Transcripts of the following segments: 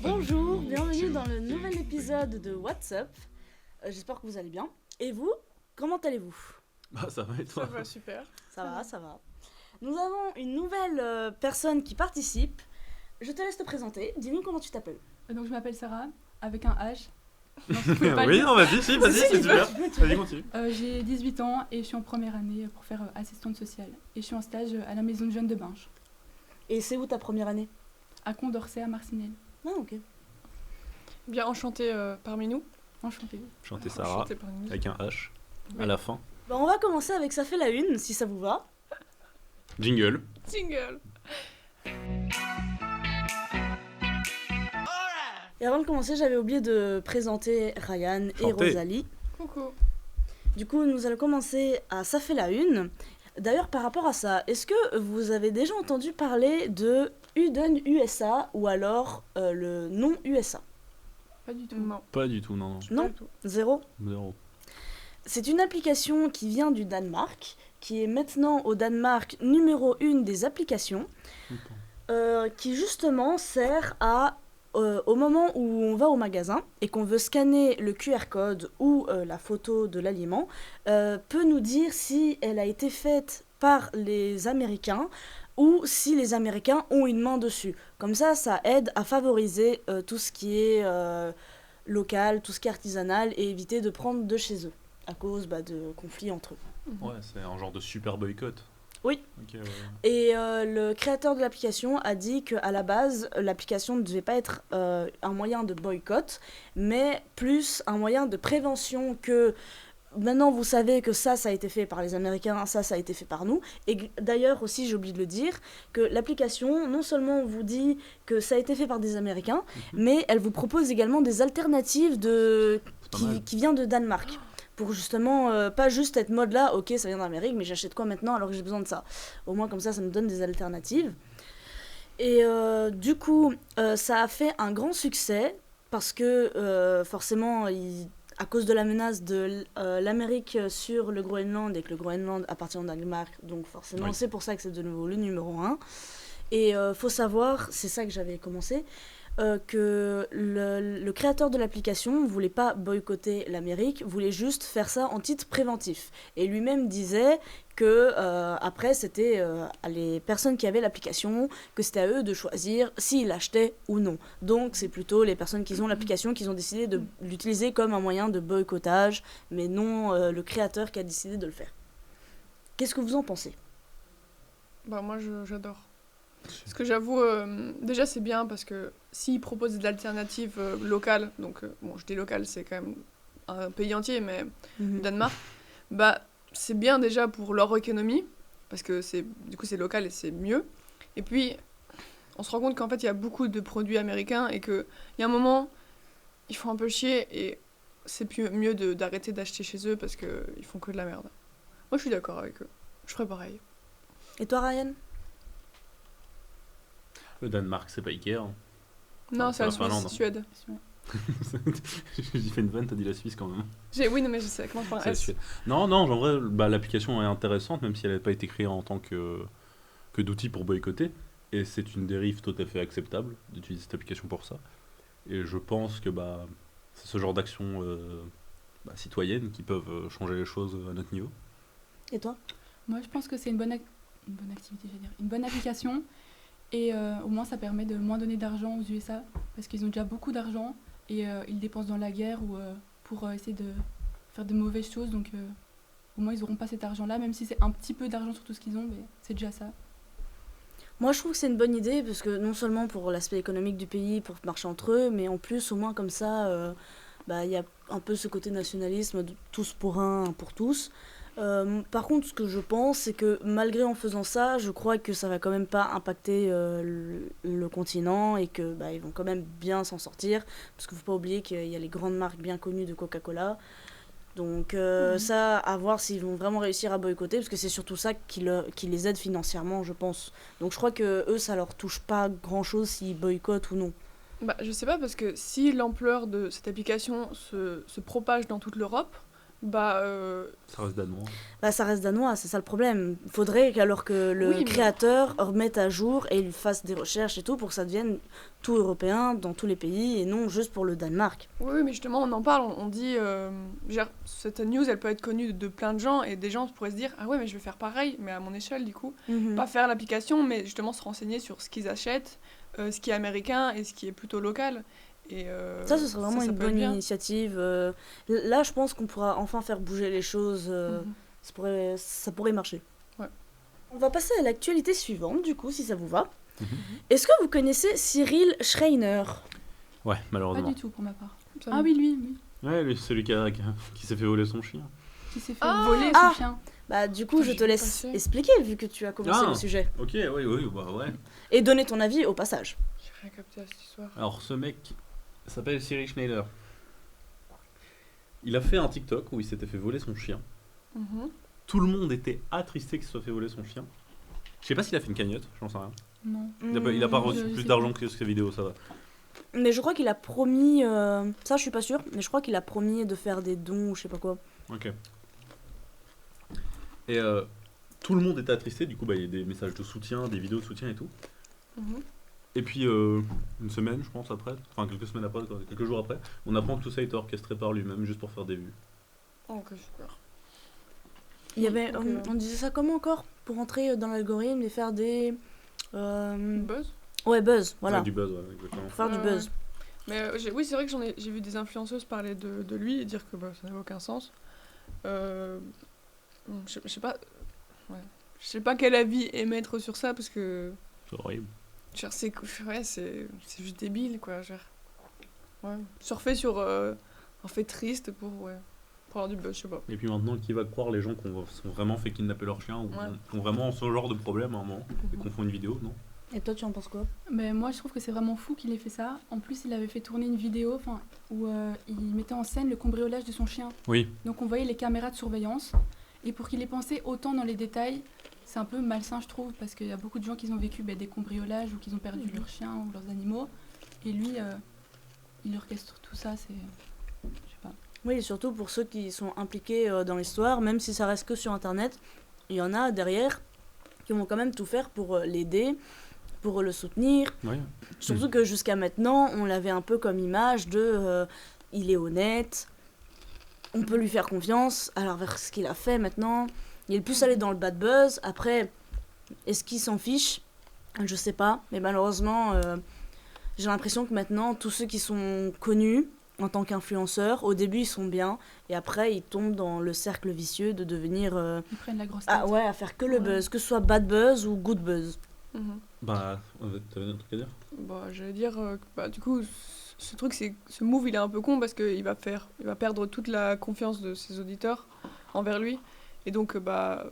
Bonjour, bienvenue dans le nouvel épisode de What's Up. J'espère que vous allez bien. Et vous, comment allez-vous ? Bah ça va et toi ? Ça va super. Ça va. Nous avons une nouvelle personne qui participe. Je te laisse te présenter. Dis-nous comment tu t'appelles. Donc je m'appelle Sarah, avec un H. Non, Oui, non, vas-y, c'est super. Vas-y, continue. J'ai 18 ans et je suis en première année pour faire assistante sociale. Et je suis en stage à la maison de jeunes de Binche, Et c'est où ta première année ? à Condorcet, à Marcinelle. Ah, ok. Bien enchanté parmi nous. Enchantée. Chantez Sarah, Enchanté parmi nous. avec un H, Oui. à la fin. Bah, on va commencer avec Ça fait la une, si ça vous va. Jingle. Jingle. Et avant de commencer, j'avais oublié de présenter Ryan et Chantez. Rosalie. Coucou. Du coup, nous allons commencer à Ça fait la une. D'ailleurs, par rapport à ça, est-ce que vous avez déjà entendu parler de Uden USA ou alors le non USA ? Pas du tout. Non. Pas du tout, non. Non, zéro. Zéro. C'est une application qui vient du Danemark, qui est maintenant au Danemark numéro 1 des applications, qui justement sert à, au moment où on va au magasin et qu'on veut scanner le QR code ou la photo de l'aliment, peut nous dire si elle a été faite par les Américains ou si les Américains ont une main dessus. Comme ça aide à favoriser tout ce qui est local, tout ce qui est artisanal et éviter de prendre de chez eux à cause de conflits entre eux. Ouais, c'est un genre de super boycott. Oui. Ok, ouais. Et le créateur de l'application a dit qu'à la base, l'application ne devait pas être un moyen de boycott, mais plus un moyen de prévention que maintenant vous savez que ça a été fait par les Américains, ça a été fait par nous. Et d'ailleurs aussi, j'ai oublié de le dire, que l'application non seulement vous dit que ça a été fait par des Américains, mais elle vous propose également des alternatives C'est pas mal. qui vient de Danemark. Pour justement pas juste être mode là, ok ça vient d'Amérique, mais j'achète quoi maintenant alors que j'ai besoin de ça. Au moins comme ça nous donne des alternatives. Et du coup, ça a fait un grand succès parce que forcément, à cause de la menace de l'Amérique sur le Groenland et que le Groenland appartient au Danemark, donc forcément Oui. c'est pour ça que c'est de nouveau le numéro 1. Et faut savoir, c'est ça que j'avais commencé, que le créateur de l'application ne voulait pas boycotter l'Amérique, voulait juste faire ça en titre préventif. Et lui-même disait que après c'était à les personnes qui avaient l'application, que c'était à eux de choisir s'ils l'achetaient ou non. Donc c'est plutôt les personnes qui ont l'application qui ont décidé de l'utiliser comme un moyen de boycottage, mais non le créateur qui a décidé de le faire. Qu'est-ce que vous en pensez ? Bah moi j'adore. Parce que j'avoue, déjà c'est bien parce que s'ils proposent des alternatives locales, donc bon je dis local c'est quand même un pays entier mais le Danemark, bah c'est bien déjà pour leur économie parce que du coup c'est local et c'est mieux. Et puis on se rend compte qu'en fait il y a beaucoup de produits américains et qu'il y a un moment ils font un peu chier et c'est mieux d'arrêter d'acheter chez eux parce qu'ils font que de la merde. Moi je suis d'accord avec eux, je ferais pareil. Et toi Ryan ? Le Danemark, c'est pas Ikea. Hein. Non, c'est c'est la la Finlande. Suède. J'ai fait une vanne, t'as dit la Suisse quand même. Oui, non mais je sais, comment je parle C'est la Suède. Non, en vrai, l'application est intéressante, même si elle n'a pas été créée en tant que d'outil pour boycotter. Et c'est une dérive tout à fait acceptable d'utiliser cette application pour ça. Et je pense que c'est ce genre d'actions citoyennes qui peuvent changer les choses à notre niveau. Et toi ? Moi, je pense que c'est une bonne activité, j'allais dire. Une bonne application. Et au moins, ça permet de moins donner d'argent aux USA. Parce qu'ils ont déjà beaucoup d'argent. Et ils dépensent dans la guerre ou pour essayer de faire de mauvaises choses. Donc, au moins, ils n'auront pas cet argent-là. Même si c'est un petit peu d'argent sur tout ce qu'ils ont, mais c'est déjà ça. Moi, je trouve que c'est une bonne idée, parce que non seulement pour l'aspect économique du pays, pour marcher entre eux, mais en plus, au moins comme ça, y a un peu ce côté nationalisme, de tous pour un pour tous. Par contre, ce que je pense, c'est que malgré en faisant ça, je crois que ça va quand même pas impacter le continent et que ils vont quand même bien s'en sortir, parce qu'il faut pas oublier qu'il y a les grandes marques bien connues de Coca-Cola. Donc ça, à voir s'ils vont vraiment réussir à boycotter, parce que c'est surtout ça qui les aide financièrement, je pense. Donc je crois que eux, ça leur touche pas grand-chose s'ils boycottent ou non. Bah, je sais pas, parce que si l'ampleur de cette application se propage dans toute l'Europe, Bah, Ça reste danois. Bah, ça reste danois, c'est ça le problème. Il faudrait qu'alors que le Oui, mais- créateur remette à jour et il fasse des recherches et tout pour que ça devienne tout européen dans tous les pays et non juste pour le Danemark. oui, mais justement, on en parle, on dit, genre, cette news, elle peut être connue de plein de gens, et des gens pourraient se dire, ah ouais, mais je vais faire pareil, mais à mon échelle, du coup. Mhm. Pas faire l'application, mais justement se renseigner sur ce qu'ils achètent, ce qui est américain et ce qui est plutôt local. Et, Ça, ce serait vraiment ça une peut être bonne bien. initiative. Là, je pense qu'on pourra enfin faire bouger les choses. Mhm. Ça pourrait marcher. Ouais. On va passer à l'actualité suivante, du coup, si ça vous va. Mhm. Est-ce que vous connaissez Cyril Schreiner? Ouais, Pas malheureusement. du tout pour ma part. Ça Ah me- oui, lui, Ouais, lui, celui qui s'est fait voler son chien. qui s'est fait Ah voler Ah son chien. Bah, du coup, Putain, je j'y te ai laisse passé. expliquer, vu que tu as commencé Ah. le sujet. Ok, oui, bah ouais. Et donner ton avis au passage. J'ai rien capté à cette histoire. Alors, ce mec s'appelle Cyril Schneider. Il a fait un TikTok où il s'était fait voler son chien. Mhm. Tout le monde était attristé qu'il se soit fait voler son chien. Je sais pas s'il a fait une cagnotte, j'en sais rien. Non. Il a pas reçu je plus sais d'argent pas. que sa vidéo, ça va. Mais je crois qu'il a promis. Ça, je suis pas sûre, mais je crois qu'il a promis de faire des dons ou je sais pas quoi. Ok. Et tout le monde était attristé, du coup, bah, il y a des messages de soutien, des vidéos de soutien et tout. Mhm. Et puis, une semaine, je pense, après, enfin quelques semaines après, quoi, quelques jours après, on apprend que tout ça était orchestré par lui-même juste pour faire des vues. Oh, ok, super. Il y avait. Ok. On disait ça comment encore? Pour entrer dans l'algorithme et faire des. Buzz. Ouais, buzz, voilà. Ouais, du buzz, ouais, exactement. Pour faire du Ouais, buzz. ouais. Mais oui, c'est vrai que j'ai vu des influenceuses parler de lui et dire que bah, ça n'avait aucun sens. Je sais pas. Ouais. Je sais pas quel avis émettre sur ça parce que. C'est horrible. Genre, c'est juste débile, quoi. Genre. Ouais. Surfer sur un fait triste pour avoir du buzz, je sais pas. Et puis maintenant, qui va croire les gens qui sont vraiment fait kidnapper leur chien ou Ouais. qui ont vraiment ce genre de problème à un moment et qu'on font une vidéo, non? Et toi, tu en penses quoi? Mais moi, je trouve que c'est vraiment fou qu'il ait fait ça. En plus, il avait fait tourner une vidéo où il mettait en scène le cambriolage de son chien. Oui. Donc on voyait les caméras de surveillance. Et pour qu'il ait pensé autant dans les détails, c'est un peu malsain, je trouve, parce qu'il y a beaucoup de gens qui ont vécu des cambriolages ou qui ont perdu leurs chiens ou leurs animaux. Et lui, il orchestre tout ça, c'est... Je sais pas. Oui, et surtout pour ceux qui sont impliqués dans l'histoire, même si ça reste que sur internet, il y en a derrière qui vont quand même tout faire pour l'aider, pour le soutenir. Ouais. Surtout que jusqu'à maintenant, on l'avait un peu comme image de il est honnête, on peut lui faire confiance. Alors vers ce qu'il a fait maintenant, il est plus allé dans le bad buzz. Après, est-ce qu'il s'en fiche? Je sais pas, mais malheureusement, j'ai l'impression que maintenant, tous ceux qui sont connus en tant qu'influenceurs, au début ils sont bien, et après ils tombent dans le cercle vicieux de devenir Ils prennent la grosse tête. ah ouais, à faire que le Ouais. buzz, que ce soit bad buzz ou good buzz. Mhm. Bah, t'avais un truc à dire? Bah, j'allais dire que bah, du coup, ce truc, ce move, il est un peu con parce qu'il va perdre toute la confiance de ses auditeurs envers lui. Et donc, bah,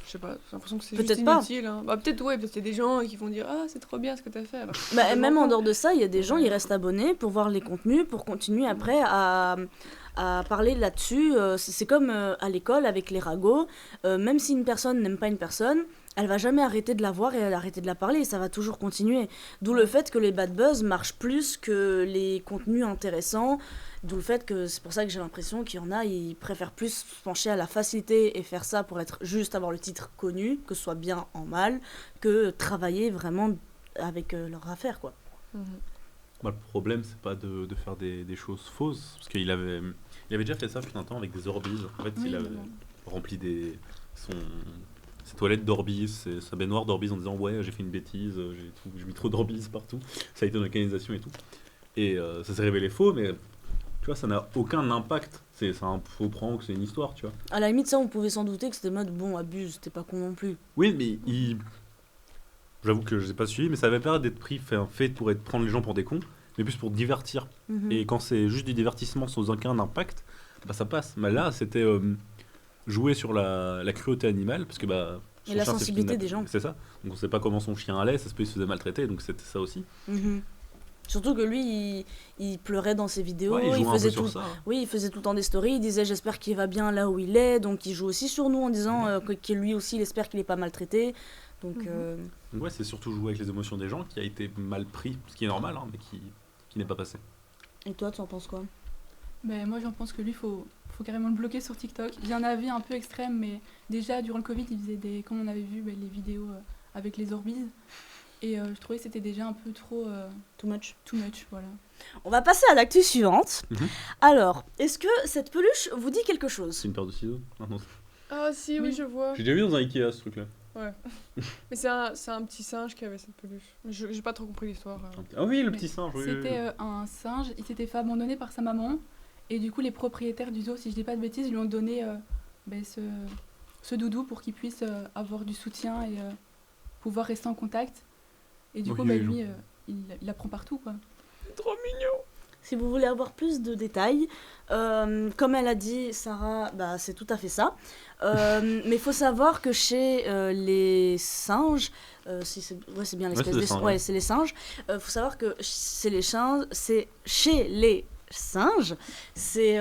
je sais pas, j'ai l'impression que c'est juste Peut-être pas. inutile. Hein. Bah, peut-être, ouais, peut-être il y a des gens qui vont dire ah, c'est trop bien ce que t'as fait. Alors, Bah, c'est même en vraiment dehors de ça, il y a des gens, ils restent abonnés pour voir les contenus, pour continuer après à parler là-dessus. C'est comme à l'école avec les ragots. Même si une personne n'aime pas une personne, elle va jamais arrêter de la voir et arrêter de la parler. Ça va toujours continuer. D'où le fait que les bad buzz marchent plus que les contenus intéressants. D'où le fait que c'est pour ça que j'ai l'impression qu'il y en a, ils préfèrent plus se pencher à la facilité et faire ça pour être juste avoir le titre connu, que ce soit bien en mal, que travailler vraiment avec leur affaire, quoi. Mhm. Bah, le problème, c'est pas de faire des choses fausses. Parce qu'il avait déjà fait ça fut un temps avec des Orbeez. En fait, Oui, il avait vraiment. rempli ses toilettes d'Orbeez, sa baignoire d'Orbeez en disant ouais, j'ai fait une bêtise, j'ai mis trop d'Orbeez partout. Ça a été une organisation et tout. Et ça s'est révélé faux, mais tu vois, ça n'a aucun impact. C'est un faux prank, c'est une histoire, tu vois. À la limite, ça, on pouvait s'en douter que c'était mode bon, abuse, c'était pas con non plus. Oui, mais j'avoue que je n'ai pas suivi, mais ça avait pas d'être fait pour prendre les gens pour des cons, mais plus pour divertir. Mhm. Et quand c'est juste du divertissement sans aucun impact, bah ça passe. Mais là, c'était jouer sur la cruauté animale, parce que bah. Et son la chien s'est sensibilité kidnappé. des gens. C'est ça. Donc on sait pas comment son chien allait, ça se peut il se faisait maltraiter, donc c'était ça aussi. Mhm. Surtout que lui, il pleurait dans ses vidéos, Ouais, il jouait un peu faisait sur tout. ça. Oui, il faisait tout le temps des stories, il disait j'espère qu'il va bien là où il est, donc il joue aussi sur nous en disant que lui aussi il espère qu'il est pas maltraité. Donc Mhm. Donc ouais, c'est surtout jouer avec les émotions des gens qui a été mal pris, ce qui est normal, hein, mais qui n'est pas passé. et toi tu en penses quoi? Ben, moi, j'en pense que lui, faut carrément le bloquer sur TikTok. Il y a un avis un peu extrême, mais déjà, durant le Covid, il faisait comme on avait vu, les vidéos avec les Orbeez. Et je trouvais que c'était déjà un peu trop Too much. voilà. On va passer à l'actu suivante. Mhm. Alors, est-ce que cette peluche vous dit quelque chose? C'est une paire de ciseaux? Non. Ah si, oui, Oui. je vois. J'ai déjà vu dans un Ikea ce truc-là. Ouais. Mais c'est un petit singe qui avait cette peluche. Mais j'ai pas trop compris l'histoire. Ah oui, le Mais petit singe, oui. C'était un singe, il s'était fait abandonner par sa maman. Et du coup, les propriétaires du zoo, si je dis pas de bêtises, lui ont donné ce doudou pour qu'il puisse avoir du soutien et pouvoir rester en contact. Et du Oui, coup, oui, lui, il la prend partout, quoi. Trop mignon. Si vous voulez avoir plus de détails, comme elle a dit, Sarah, bah, c'est tout à fait ça. Mais il faut savoir que chez les singes, c'est bien l'espèce c'est des des singes, ouais, ouais. c'est les singes. Faut savoir que c'est chez les singes, c'est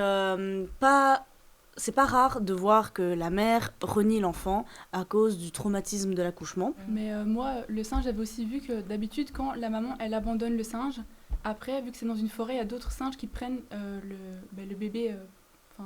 pas rare de voir que la mère renie l'enfant à cause du traumatisme de l'accouchement. Mais moi, le singe, j'avais aussi vu que d'habitude, quand la maman, elle abandonne le singe, après, vu que c'est dans une forêt, il y a d'autres singes qui prennent le bébé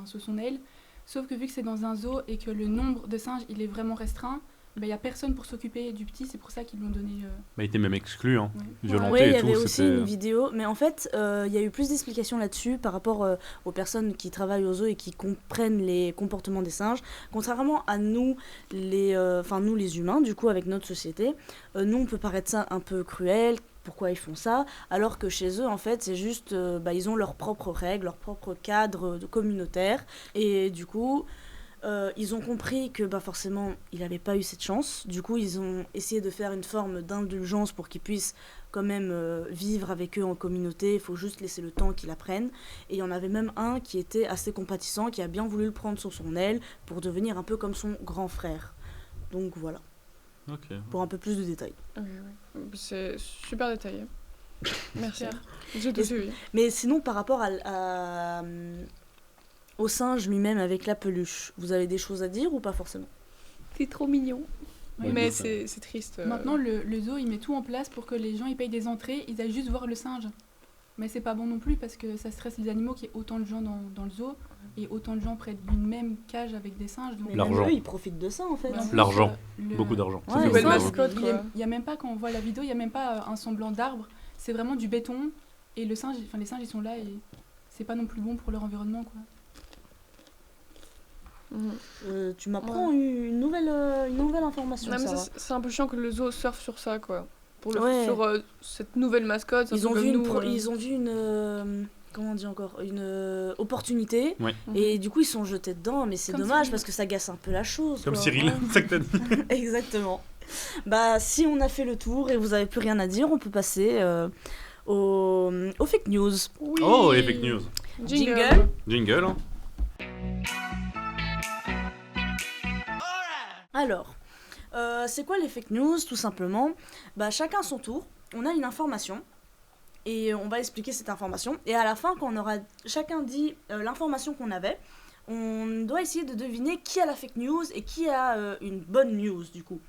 sous son aile. Sauf que vu que c'est dans un zoo et que le nombre de singes, il est vraiment restreint, il n'y a personne pour s'occuper du petit, c'est pour ça qu'ils l'ont donné... Bah, il était même exclu, hein. ouais. Violenté Oui, il y et tout. avait aussi C'était- une vidéo, mais en fait, il y a eu plus d'explications là-dessus par rapport aux personnes qui travaillent aux zoos et qui comprennent les comportements des singes. Contrairement à nous, nous les humains, du coup, avec notre société, nous, on peut paraître ça un peu cruel. Pourquoi ils font ça? Alors que chez eux, en fait, c'est juste, ils ont leurs propres règles, leur propre cadre communautaire. Et du coup, ils ont compris que forcément, il n'avait pas eu cette chance. Du coup, ils ont essayé de faire une forme d'indulgence pour qu'ils puissent quand même vivre avec eux en communauté. Il faut juste laisser le temps qu'ils apprennent. Et il y en avait même un qui était assez compatissant, qui a bien voulu le prendre sur son aile pour devenir un peu comme son grand frère. Donc voilà, Ok. pour un peu plus de détails. Oui. C'est super détaillé. Merci. Super. J'ai tout suivi. Mais sinon, par rapport au singe lui-même avec la peluche, vous avez des choses à dire ou pas forcément? C'est trop mignon. Ouais, Mais ça- c'est triste. Maintenant, le zoo, il met tout en place pour que les gens ils payent des entrées, ils aillent juste voir le singe. Mais c'est pas bon non plus parce que ça stresse les animaux qu'il y ait autant de gens dans le zoo et autant de gens près d'une même cage avec des singes. Donc, Mais L'argent. même eux, ils profitent de ça en fait. Mais en plus, L'argent. le- Beaucoup d'argent. Ouais, Ça fait ils beaucoup sont- Nouvelle d'argent. mascotte, quoi. Il y a même pas, quand on voit la vidéo, il y a même pas un semblant d'arbre. C'est vraiment du béton. Et les singes, ils sont là et c'est pas non plus bon pour leur environnement, quoi. Mhm. Tu m'apprends une nouvelle information, Non, mais Sarah. c'est un peu chiant que le zoo surfe sur ça, quoi. Ouais. Sur cette nouvelle mascotte. Ils ont vu une comment on dit encore, une opportunité, Ouais. et du coup ils sont jetés dedans, mais c'est Comme dommage Cyril. parce que ça gâche un peu la chose. Comme quoi. Cyril, c'est ça que t'as dit. Exactement. Bah si on a fait le tour et vous avez plus rien à dire, on peut passer aux fake news. Oui. Oh, et fake news. Jingle. Jingle, hein. Alors, c'est quoi les fake news? Tout simplement, chacun son tour, on a une information et on va expliquer cette information. Et à la fin, quand on aura chacun dit l'information qu'on avait, on doit essayer de deviner qui a la fake news et qui a une bonne news du coup.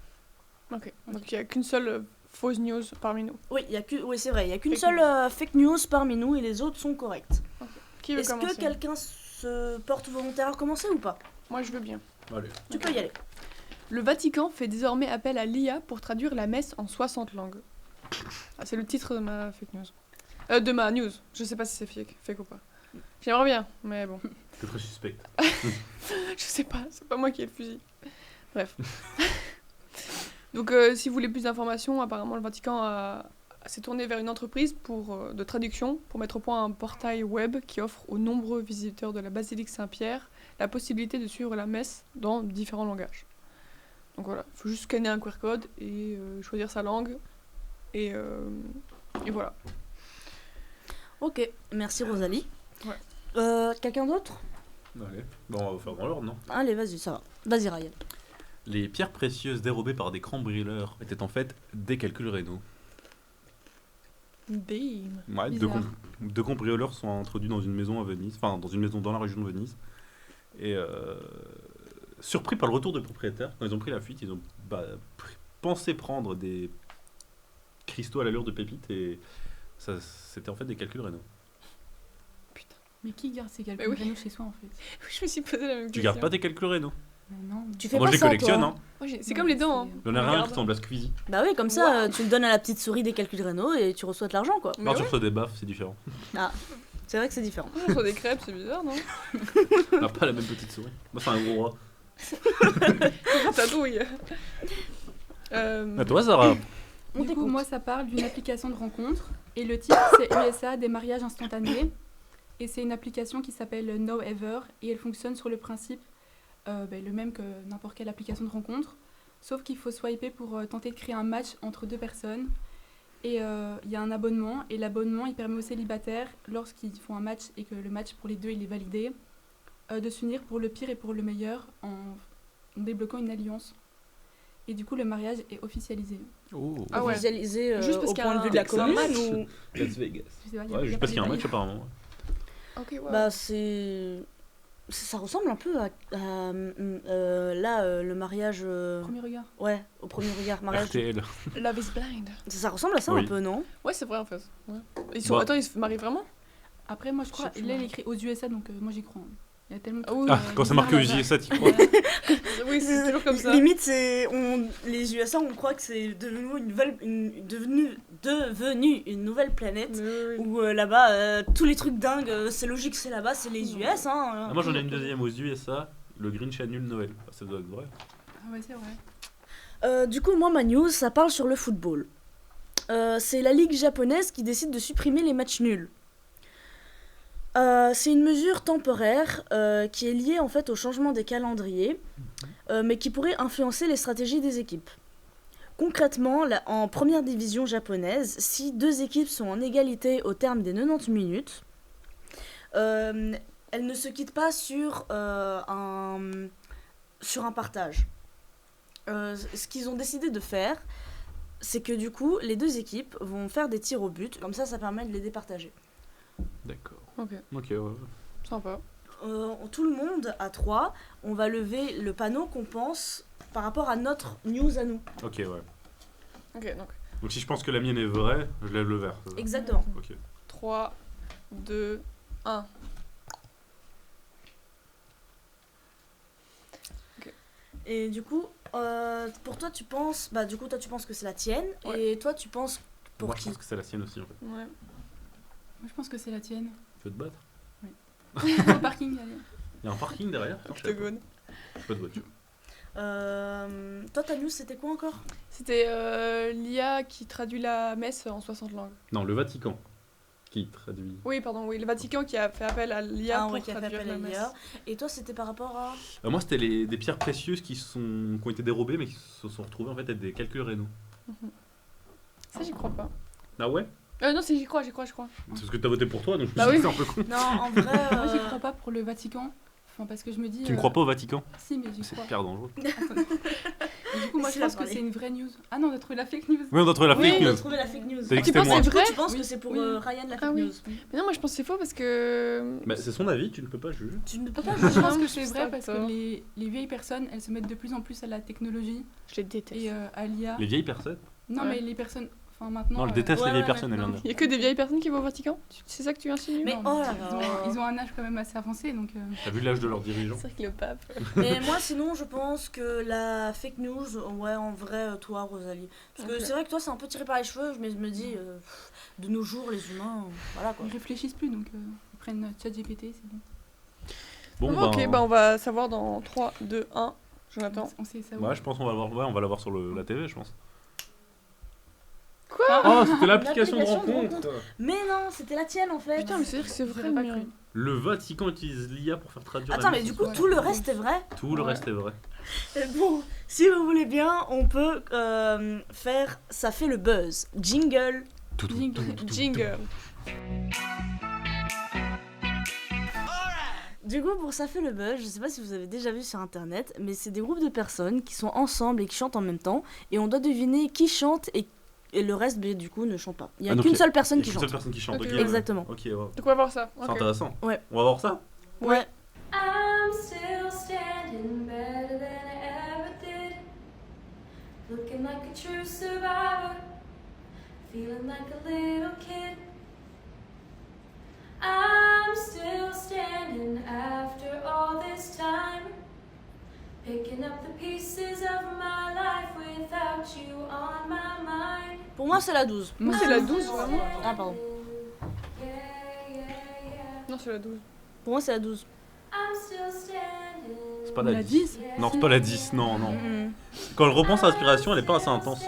Ok. Donc il n'y a qu'une seule fausse news parmi nous. Oui, oui c'est vrai, il n'y a qu'une Fake seule fake news parmi nous et les autres sont correctes. Qui veut Est-ce commencer? que quelqu'un se porte volontaire à commencer ou pas? Moi, je veux bien. Allez. Tu peux y aller. Le Vatican fait désormais appel à l'IA pour traduire la messe en 60 langues. Ah, c'est le titre de ma fake news. De ma news. Je sais pas si c'est fake ou pas. J'aimerais bien, mais bon. C'est très suspect. Je sais pas, c'est pas moi qui ai le fusil. Bref. Donc, si vous voulez plus d'informations, apparemment le Vatican s'est tourné vers une entreprise de traduction pour mettre au point un portail web qui offre aux nombreux visiteurs de la basilique Saint-Pierre la possibilité de suivre la messe dans différents langages. Donc voilà, il faut juste scanner un QR code et choisir sa langue. Et voilà. Ok, merci Rosalie. Ouais. Quelqu'un d'autre? Allez. Bon, on va faire dans l'ordre, non? Allez, vas-y, ça va. Vas-y Ryan. Les pierres précieuses dérobées par des cambrioleurs étaient en fait des calculs rénaux. Bim. Ouais, Bizarre. deux cambrioleurs sont introduits dans une maison à Venise, enfin dans une maison dans la région de Venise. Et surpris par le retour de propriétaire, quand ils ont pris la fuite, ils ont pensé prendre des cristaux à l'allure de pépites et ça, c'était en fait des calculs rénaux. Mais qui garde ses Mais calculs oui. rénaux chez soi en fait? Je me suis posé la même Tu question. gardes pas tes calculs rénaux? Mais non. Tu fais Moi pas je les ça, collectionne, toi. hein. C'est Non, comme les dents. Hein. J'en ai rien qui Regarde. ressemble à Squeezie. Bah oui, comme ça, tu le donnes à la petite souris des calculs rénaux et tu reçois de l'argent, quoi. Mais Non, tu ouais, reçois des baffes, c'est différent. C'est vrai que c'est différent. on reçoit des crêpes, c'est bizarre, non? On a pas la même petite souris. Moi c'est un gros rat. Ratatouille. À toi Sarah. On Du coup, t'écoute. moi, ça parle d'une application de rencontre. Et le titre, c'est USA, des mariages instantanés. Et c'est une application qui s'appelle Now Ever. Et elle fonctionne sur le principe le même que n'importe quelle application de rencontre. Sauf qu'il faut swiper pour tenter de créer un match entre deux personnes. Et il y a un abonnement. Et l'abonnement, il permet aux célibataires, lorsqu'ils font un match et que le match pour les deux, il est validé, de s'unir pour le pire et pour le meilleur en débloquant une alliance. Et du coup, le mariage est officialisé. Oh. Ah ouais. Visualiser Juste parce au qu'il y point a de vue de la c'est un commune match. ou... Las Vegas. Je sais pas, Ouais, juste parce qu'il y a un match apparemment. Ok, ouais. Bah c'est... Ça ressemble un peu à le mariage... Premier regard. Ouais, au premier regard, mariage... RTL. Love is blind. Ça ressemble à ça Oui. un peu, non? Ouais, c'est vrai en fait. Ouais. Bah. Attends, ils se marient vraiment? Après, moi, je crois, Je sais plus. là, il est écrit aux USA, donc moi, j'y crois. Il y a tellement de Ah oui, Ah, trucs, quand c'est bizarres marqué aux là-bas. USA, t'y crois? Oui, c'est toujours comme ça. Limite, les USA, on croit que c'est devenu une nouvelle planète. Mais oui, oui. Où là-bas, tous les trucs dingues, c'est logique, c'est là-bas, c'est les US. Hein. Ah, moi j'en ai une deuxième aux USA, le Grinch annule Noël. Ah, ça doit être vrai. Ah ouais, c'est vrai. Du coup, moi, ma news, ça parle sur le football. C'est la ligue japonaise qui décide de supprimer les matchs nuls. C'est une mesure temporaire qui est liée en fait au changement des calendriers, mais qui pourrait influencer les stratégies des équipes. Concrètement, en première division japonaise, si deux équipes sont en égalité au terme des 90 minutes, elles ne se quittent pas sur un partage. Ce qu'ils ont décidé de faire, c'est que du coup, les deux équipes vont faire des tirs au but, comme ça permet de les départager. D'accord. Ok, Ok, ouais. sympa. Tout le monde à 3, on va lever le panneau qu'on pense par rapport à notre news à nous. Ok, ouais. Ok, donc Donc si je pense que la mienne est vraie, je lève le verre. Exactement. Ok. 3, 2, 1. Et du coup, pour toi, tu penses... Bah du coup, toi, tu penses que c'est la tienne. Ouais. Et toi, tu penses pour Moi je qui? pense que c'est la sienne aussi en fait. Ouais. Moi, je pense que c'est la tienne. Tu veux te battre? Au parking, allez. Il y a un parking derrière? Je sais pas. Octogone. J'ai pas de voiture. Toi, ta news, c'était quoi encore? C'était l'IA qui traduit la messe en 60 langues. Non, le Vatican qui traduit. Oui, pardon, oui, le Vatican qui a fait appel à l'IA pour ouais, qui a fait traduire appel à la l'IA. messe. Et toi, c'était par rapport à... Moi c'était des pierres précieuses qui ont été dérobées mais qui se sont retrouvées en fait être des calculs rénaux. Ça, j'y crois pas. Ah ouais? Non, j'y crois. C'est parce que t'as voté pour toi donc je me Bah suis dit oui. que c'est un peu con. Non, en vrai... Moi, j'y crois pas pour le Vatican. Enfin, parce que je me dis. Tu ne crois pas au Vatican? Si, mais j'y C'est crois. hyper dangereux. Et du coup, moi, je Laisse-la pense que parler. c'est une vraie news. Ah non, on a trouvé la fake news. Oui, on doit trouver la Oui, fake on a news. trouvé la fake news. T'as dit que Tu c'était penses moi. que c'est vrai? Tu penses Oui. que c'est pour Oui. Ryan la fake Ah oui. news? Mais non, moi je pense que c'est faux parce que. Bah, c'est son avis, tu ne peux pas juger. Tu ne peux pas Je juger. pense Non, que je c'est pense vrai pas parce que que ça. les vieilles personnes, elles se mettent de plus en plus à la technologie Je les déteste. et à l'IA. Les vieilles personnes? Non, Ouais. mais les personnes. Enfin, maintenant. Non, je déteste ouais, les vieilles ouais, personnes, elle vient de maintenant. dire. Il y a que des vieilles personnes qui vont au Vatican? C'est ça que tu insinues? Mais non, oh là ils, là. ils ont un âge quand même assez avancé, donc. T'as vu l'âge de leurs dirigeants? C'est vrai que le pape. Mais moi, sinon, je pense que la fake news, ouais, en vrai, toi, Rosalie. Parce que Ok. c'est vrai que toi, c'est un peu tiré par les cheveux, mais je me dis, de nos jours, les humains, voilà quoi. Ils réfléchissent plus, donc ils prennent ChatGPT, c'est bon. Bon, Ok, bah on va savoir dans 3, 2, 1. Jonathan. On sait ça. Ouais, je pense qu'on va le voir, ouais, on va la voir sur la TV, je pense. Quoi? Oh, c'était l'application de L'application de rencontre. Mais non, c'était la tienne en fait. Putain, mais c'est-à-dire que c'est J'aurais vrai, pas mais. cru. Le Vatican utilise l'IA pour faire traduire Attends, la mais messe. du coup, Ouais. tout le reste est vrai. Tout le Ouais. reste est vrai. Bon, si vous voulez bien, on peut faire Ça fait le buzz. Jingle. Jingle. Jingle. Du coup, pour Ça fait le buzz, je sais pas si vous avez déjà vu sur internet, mais c'est des groupes de personnes qui sont ensemble et qui chantent en même temps, et on doit deviner qui chante et le reste, ben, du coup, ne chante pas. Il y a Ah, donc qu'une il y a- seule personne Il y a qui qu'une chante. seule personne qui chante. Ok. Ok, ouais. Exactement. Ok, ouais. Donc on va voir ça. C'est Ok. intéressant. Ouais. On va voir ça. Ouais. I'm still standing better than I ever did. Looking like a true survivor. Feeling like a little kid. I'm still Pour moi, c'est la 12. Moi, C'est la 12, vraiment. Ah, pardon. Non, c'est la 12. Pour moi, c'est la 12. C'est pas la la 10. Non, c'est pas la 10, non, non. Mhm. Quand elle reprend sa respiration, elle est pas assez intense.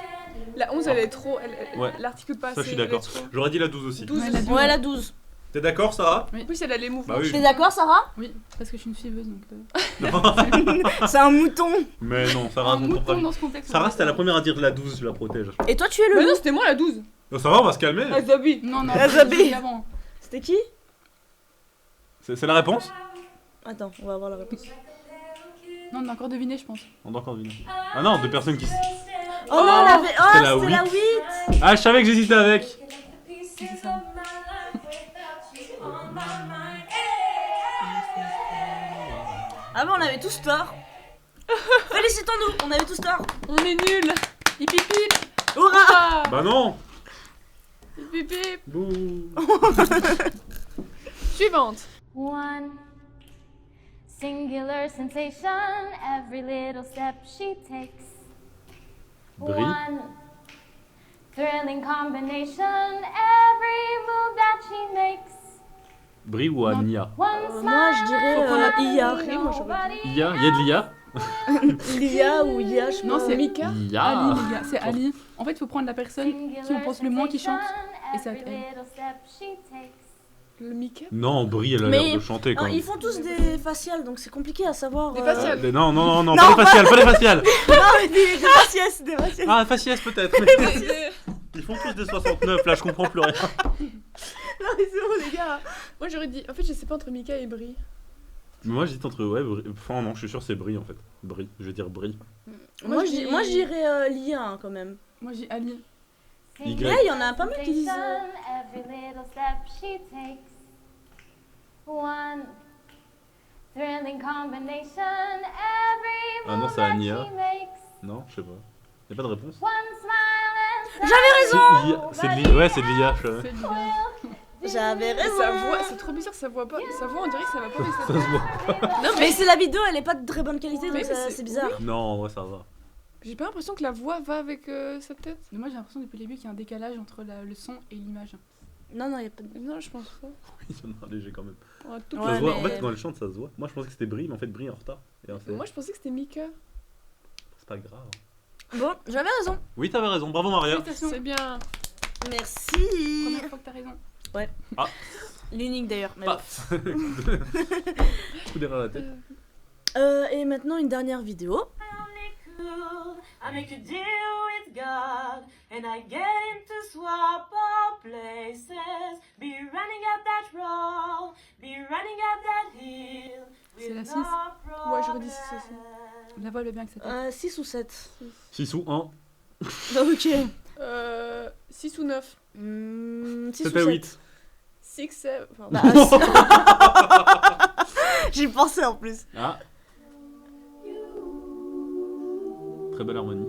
La 11, elle est trop. Ouais. L'articule pas assez. Ça, je suis elle est d'accord. trop- J'aurais dit la 12 aussi. 12. Ouais, la 12. Ouais, la 12. T'es d'accord, Sarah? En plus, elle a les mouvements. Bah oui. T'es d'accord, Sarah? Oui, parce que je suis une suiveuse donc. C'est un mouton. Mais non, Sarah, Un ton propre mouton avis. dans ce contexte. Sarah, c'était la première à dire la 12, je la protège. Et toi, tu es le Mais loup. non, c'était moi la 12. Non, Sarah, on va se calmer. Azabi. Non, non, Azabi. je l'ai dit avant. C'était qui? C'est la réponse? Attends, on va voir la réponse. Non, on a encore deviné, je pense. On doit encore deviner. Ah non, deux personnes qui. Oh non, on avait. Oh, C'était la c'était la 8. Ah, je savais que j'hésitais avec. C'est ça. Ah, bah, on avait tous tort. Félicitons-nous, on avait tous tort. On est nuls. Hip hip hip. Hurrah! Ah. Bah non. Bip, bip. Bouh. Suivante. One singular sensation, every little step she takes. Brie. One thrilling combination, every move that she makes. Brie ou Ania? One Moi, je dirais Faut prendre la IA. Brie, moi, j'aurais dit. Ia? Il y a de l'IA? L'IA ou IA, je Non, sais c'est pas. Mika. Ali, IA. les gars, c'est Ali. En fait, il faut prendre la personne qui on pense le moins qui chante. et ça va être elle. Le Mika. Non, Brie, elle a Mais- l'air de chanter quand Non, même. ils font tous des faciales, donc c'est compliqué à savoir. Des faciales. Non, non, non, non, Non, pas les faciales, pas les faciales. Non, mais des faciès, des faciès. Ah, faciès peut-être. mais- Ils font tous des 69, là je comprends plus rien. Non, mais c'est bon, les gars. Moi j'aurais dit. En fait, je sais pas entre Mika et Brie. Mais moi j'hésite entre ouais, Brie. Enfin non, je suis sûr c'est Brie en fait. Brie, je vais dire Brie. Moi, je dis- je dirais l'IA hein, quand même. Moi, j'ai Ali. Y. Là, il y en a pas mal qui disent. One thrilling combination, every Ah non, move c'est that Ania. she makes. Non, je sais pas. Y'a pas de réponse. One smile and J'avais raison. C'est de l'IA. Ouais, c'est de l'IA. je savais. C'est Lila. J'avais Mais raison. sa voix, c'est trop bizarre, ça voit pas. Sa voix, on dirait que ça va pas, mais ça Ça se voit. Non, mais c'est la vidéo, elle est pas de très bonne qualité, Mais donc c'est- c'est bizarre. Non, ouais, ça va. J'ai pas l'impression que la voix va avec sa tête. Mais moi, j'ai l'impression depuis le début qu'il y a un décalage entre le son et l'image. Non, non, il y a pas de. Non, je pense pas. Il y en a un léger quand même. On a tout Ouais, Ça se voit. En mais- fait, quand elle chante, ça se voit. Moi je pensais que c'était Brie, mais en fait Brie est en retard. Et alors, Moi, je pensais que c'était Mika. c'est pas grave. Bon, j'avais raison. Oui, t'avais raison. Bravo Maria. Félicitations. C'est bien. Merci. Première fois que t'as raison. L'unique d'ailleurs. Mais Paf. Coup derrière la tête. bon. Et maintenant, une dernière vidéo. I make a deal with God, and I get him to swap our places. Be running up that road, be running up that hill. C'est la with 6. no Ouais, j'aurais dit 6 aussi. problem. La voix elle est bien que ça tête. 6 ou 7. 6 ou 1. Ok. 6 ou 9. 6 7 ou à 7. 8. 6, 7. Bah, J'y pensais en plus. Ah. Très belle harmonie.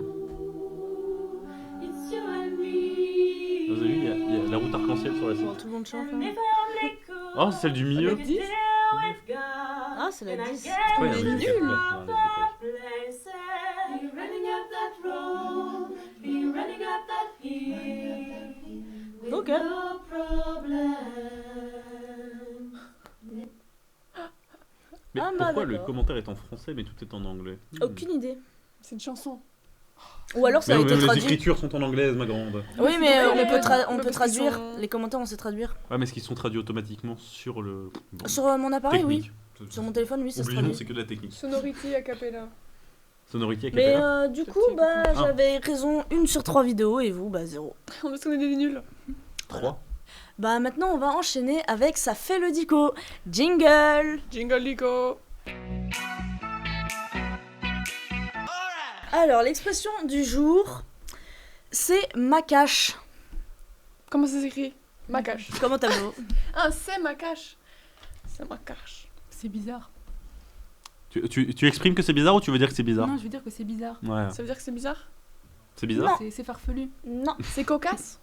It's you and me. Vous avez vu, il y a la route arc-en-ciel sur la Bon, scène. tout le monde chante. And Là. if I only could Oh, c'est celle du milieu. make a deal with God, Ah, c'est la and I 10. get Ouais, him il y a un to musical. swap Non, our places. Be running up that road, be running up that hill. With Ok. no problem. Mais Ah, bah, pourquoi le d'accord. commentaire est en français mais tout est en anglais? Aucune idée. C'est une chanson. Ou alors ça a Mais été même les traduit. écritures sont en anglaise, ma grande. Oui, mais Ouais, on mais peut, parce on peut qu'ils traduire. sont- Les commentaires, on sait traduire. Ouais, mais est-ce qu'ils sont traduits automatiquement sur le. Bon, Sur mon appareil, oui. technique. Sur mon téléphone, oui, ça se Oublions, traduit. c'est que de la technique. Sonority a cappella. Sonorité à Mais cappella. du Sur coup, TikTok. bah, Ah. j'avais raison 1 sur 3 vidéos et vous, bah 0. On est des nuls. 3. Bah maintenant, on va enchaîner avec Ça fait le dico. Jingle. Jingle Lico. Alors, l'expression du jour, c'est macache. Comment ça s'écrit Macache. Comment t'as vu? Ah, c'est Macache. C'est Macache. C'est bizarre. Tu exprimes que c'est bizarre ou tu veux dire que c'est bizarre? Non, je veux dire que c'est bizarre. Ouais. Ça veut dire que c'est bizarre C'est bizarre? C'est farfelu. Non, C'est cocasse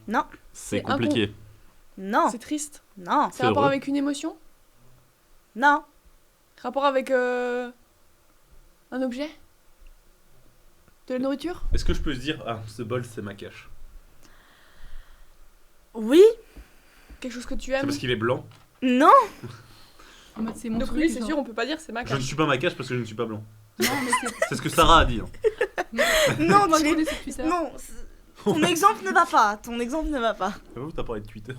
non, C'est C'est compliqué. non, C'est triste non, C'est rapport heureux. avec une émotion non. Rapport avec un objet De la nourriture Est-ce que je peux se dire, ah, ce bol c'est ma cache? Oui. Quelque chose que tu C'est aimes. parce qu'il est blanc. Non. En mode, c'est mon Donc truc. lui, c'est genre. sûr, on peut pas dire c'est ma Je ne cache. suis pas Makache parce que je ne suis pas blanc. Non, mais c'est. C'est ce que Sarah a dit. Hein. Non, Moi, tu je l'es- connais sur Twitter. Non. Ton exemple ne va pas. Ton exemple ne va pas. Vous t'as parlé de Twitter.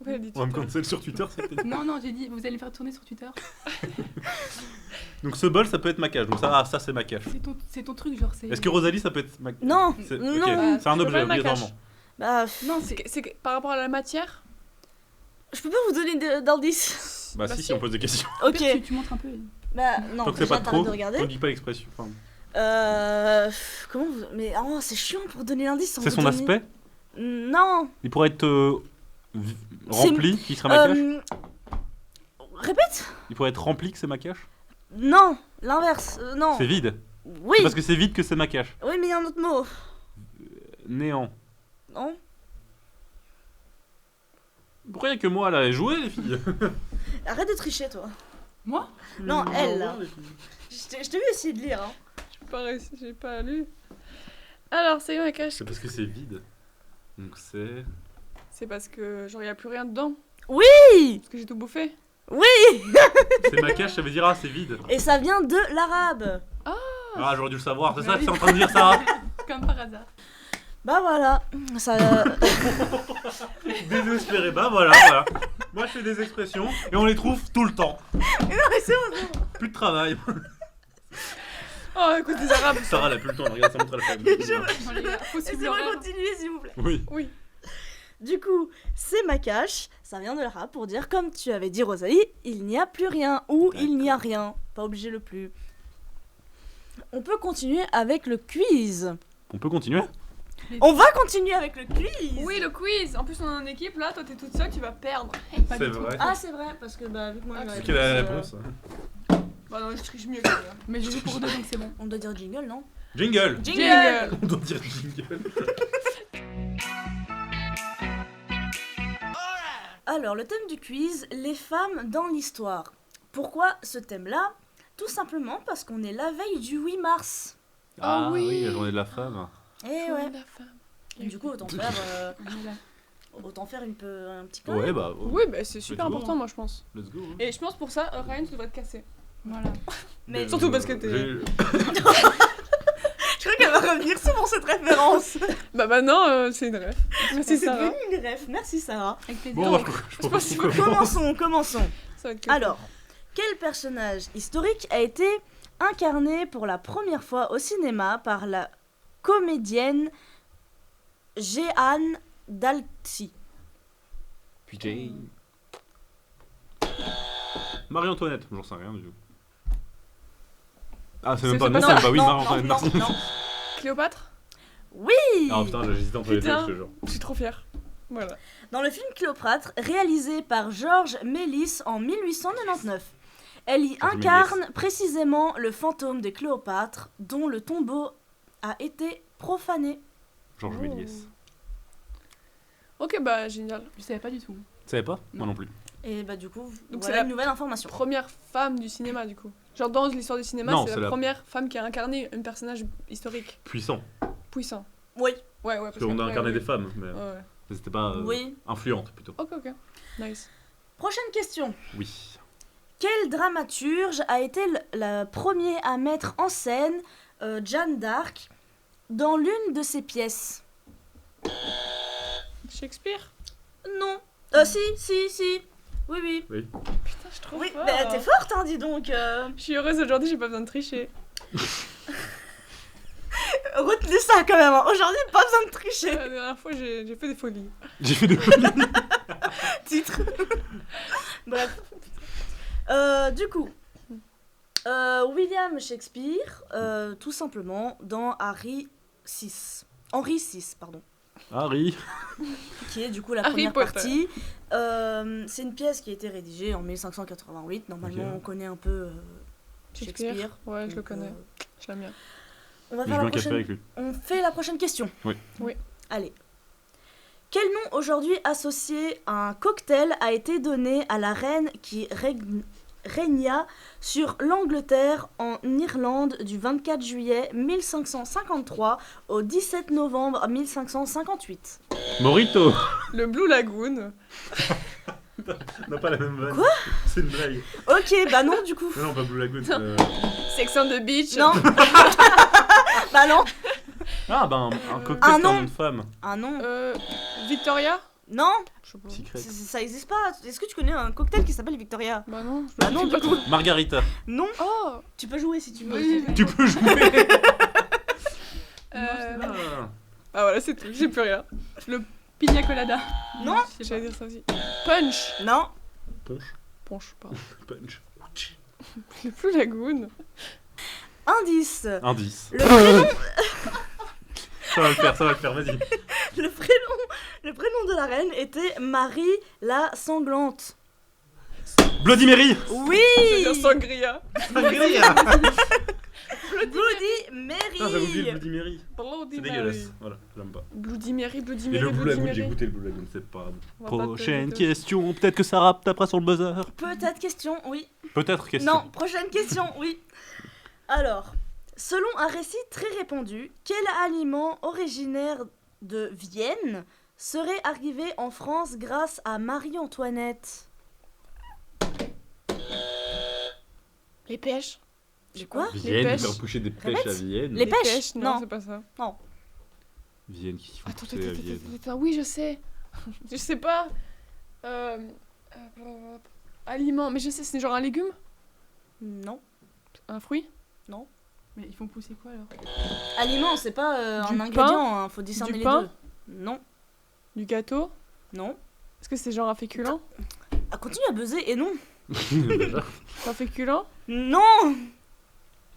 Ouais, dis On va me cancel sur Twitter, c'était. Non, non, j'ai dit, vous allez me faire tourner sur Twitter. Donc ce bol, ça peut être Makache. Donc ça c'est Makache. C'est ton truc, genre, c'est. Est-ce que Rosalie, ça peut être Makache? Non. C'est Non. ok. C'est un tu peux objet, pas le Makache. obligatoirement. Bah, Non, C'est que par rapport à la matière. je peux pas vous donner d'indices. Bah si, on pose des questions. Ok. Tu montres un peu. Bah non. Tant que c'est déjà, pas t'arrêtes trop, de regarder. on dit pas l'expression. Enfin, Comment vous... Mais oh, c'est chiant pour donner l'indice. sans c'est vous son donner- aspect. Non. Il pourrait être C'est- rempli, qui serait Makache. Répète. Il pourrait être rempli que c'est Makache. Non. L'inverse. Non. C'est vide. Oui. C'est parce que c'est vide que c'est Makache. Oui, mais il y a un autre mot. Néant. Non. Pourquoi il y a que moi là à jouer les filles? Arrête de tricher, toi. Moi Non, elle, là. les filles. Je t'ai vu essayer de lire. Hein. J'ai pas réussi, j'ai pas lu. Alors, c'est ma cache. C'est parce que c'est vide. Donc c'est. C'est parce que genre y a plus rien dedans. Oui. Parce que j'ai tout bouffé. C'est Makache, ça veut dire ah c'est vide. Et ça vient de l'arabe. Ah j'aurais dû le savoir, c'est Bah ça que oui. c'est en train de dire ça. Comme par hasard. Bah voilà. Ça. Désespéré, bah voilà. Moi je fais des expressions et on les trouve tout le temps. non, mais c'est bon. Plus de travail. Oh, écoute des arabes. Sarah elle a plus le temps, regarde ça montre à la famille. Bon, les gars, faut suivre Laissez-moi l'horaire. continuer, s'il vous plaît. Oui. Oui. Du coup, c'est Makache. Ça vient de l'arabe pour dire, comme tu avais dit, Rosalie, il n'y a plus rien ou il n'y a rien. Pas obligé le plus. On peut continuer avec le quiz. On peut continuer? On va continuer avec le quiz. Oui, le quiz. En plus, on est en équipe là. Toi, t'es toute seule, tu vas perdre. Pas C'est du tout. vrai. Ah, c'est vrai, parce que bah, vu que moi, Ah, j'ai C'est quelle est la réponse, réponse? Bah non, je triche mieux que toi. Mais j'ai vu pour deux, donc c'est bon. on doit dire jingle, non? Jingle. Jingle. On doit dire jingle. Alors, le thème du quiz, les femmes dans l'histoire. Pourquoi ce thème-là? Tout simplement parce qu'on est la veille du 8 mars. Ah oui. oui, la journée de la femme. Et ouais. La femme. Et du coup, autant faire un petit code. Ouais bah. Oui, bah c'est super Let's go, important, hein. moi, je pense. Let's go. hein. Et je pense pour ça, Ryan, tu devrais te casser. Voilà. Mais surtout parce que t'es- j'ai- je crois qu'elle va revenir souvent cette référence. Bah maintenant, c'est une rêve. Merci, C'est Sarah. devenu une ref. Merci Sarah. Avec plaisir. Bon, je propose qu'on commence. Commençons. Ça va être que- Alors, quel personnage historique a été incarné pour la première fois au cinéma par la comédienne Jeanne d'Arcy? PJ. Marie-Antoinette, j'en sais rien du tout. Ah, c'est même pas. c'est Non, pas c'est ça. même pas. Oui, Non, Marie-Antoinette, non, merci. non. Cléopâtre. Oui. Ah putain, j'hésitais entre les deux, Putain. je te jure. Je suis trop fière. Voilà. Dans le film Cléopâtre, réalisé par Georges Méliès en 1899, elle y Georges incarne précisément le fantôme de Cléopâtre, dont le tombeau a été profané. Georges Oh. Méliès. Ok, bah génial. Je savais pas du tout. Tu savais pas? Moi non plus. Et bah du coup, Donc voilà c'est la- une nouvelle information. Première femme du cinéma, du coup. Genre dans l'histoire du cinéma, Non, c'est c'est la la- première femme qui a incarné un personnage historique Puissant. puissant. Oui, Ouais, ouais. Parce qu'on a qu'après, incarné oui. des femmes, mais Ouais. c'était pas oui. influente plutôt. Ok, ok. Nice. Prochaine question. Oui. Quel dramaturge a été le premier à mettre en scène Jeanne d'Arc dans l'une de ses pièces? Shakespeare. Non. Si. Oui, oui. Putain, je suis trop Oui, forte. bah, t'es forte, hein, dis donc. Je suis heureuse aujourd'hui, j'ai pas besoin de tricher. Retenez ça quand même. Hein. Aujourd'hui, pas besoin de tricher. La dernière fois, j'ai fait des folies. J'ai fait des. Titre. Bref. Du coup, William Shakespeare, tout simplement, dans Henri VI, pardon. Harry. Qui est du coup la Harry première Potter. partie. C'est une pièce qui a été rédigée en 1588. Normalement, Ok. on connaît un peu Shakespeare. Ouais, je le Donc, connais. Je l'aime bien. On va Je faire veux la un café prochaine. avec lui. On fait la prochaine question. Oui. Oui. Allez. Quel nom aujourd'hui associé à un cocktail a été donné à la reine qui régna sur l'Angleterre en Irlande du 24 juillet 1553 au 17 novembre 1558. Morito. Le Blue Lagoon. On n'a pas la même vanne. Quoi ? C'est une blague. Ok, bah non du coup. Non, pas Blue Lagoon. Sex on the Beach. Non. Bah non. Ah, bah un cocktail Un qui a un nom. nom de femme. Ah non. Victoria. Non, Je sais pas. Secret. ça existe pas. Est-ce que tu connais un cocktail qui s'appelle Victoria ? Bah non. Bah non du coup. Margarita. Non. Oh. Tu peux jouer si tu veux. Oui. Tu peux jouer. Euh... Ah. Ah voilà, c'est tout. J'ai plus rien. Le pina colada. Non. Je sais J'allais pas. dire ça aussi. Punch. Non. Punch, pardon. Punch. Le Blue Lagoon. Indice. Indice. Le prénom, Ça va le faire, vas-y. le prénom de la reine était Marie la Sanglante. Bloody Mary. Oui. C'est Sangria. Sangria. Bloody Mary. Putain, j'avais oublié le Bloody Mary. Bloody C'est Mary. dégueulasse. Voilà, j'aime pas. Bloody Mary, Bloody Et Mary, le Blue Bloody Lagoon, j'ai Mary. goûté le Blue Lagoon, c'est pas On va pas te Prochaine goûter. question, peut-être que Sarah tapera sur le buzzer. Peut-être question, oui. Peut-être question. Non, prochaine question, oui. Alors, selon un récit très répandu, quel aliment originaire de Vienne serait arrivé en France grâce à Marie-Antoinette ? Les pêches. J'ai quoi ? Vienne, pêches. faire pousser des pêches Répète. à Vienne. Les pêches. Non, Non. c'est pas ça. Vienne qui font Attends, pousser à Vienne. attends. Oui, je sais. Je sais pas. Aliment. Mais je sais, c'est genre un légume. Non. Un fruit. Mais ils font pousser quoi alors? Aliment, c'est pas Du un pain. ingrédient, hein, faut discerner Du les pain. deux. Non, Du gâteau. non. Est-ce que c'est genre un féculent? Ah, continue à buzzer et non. Déjà. C'est un féculent? Non.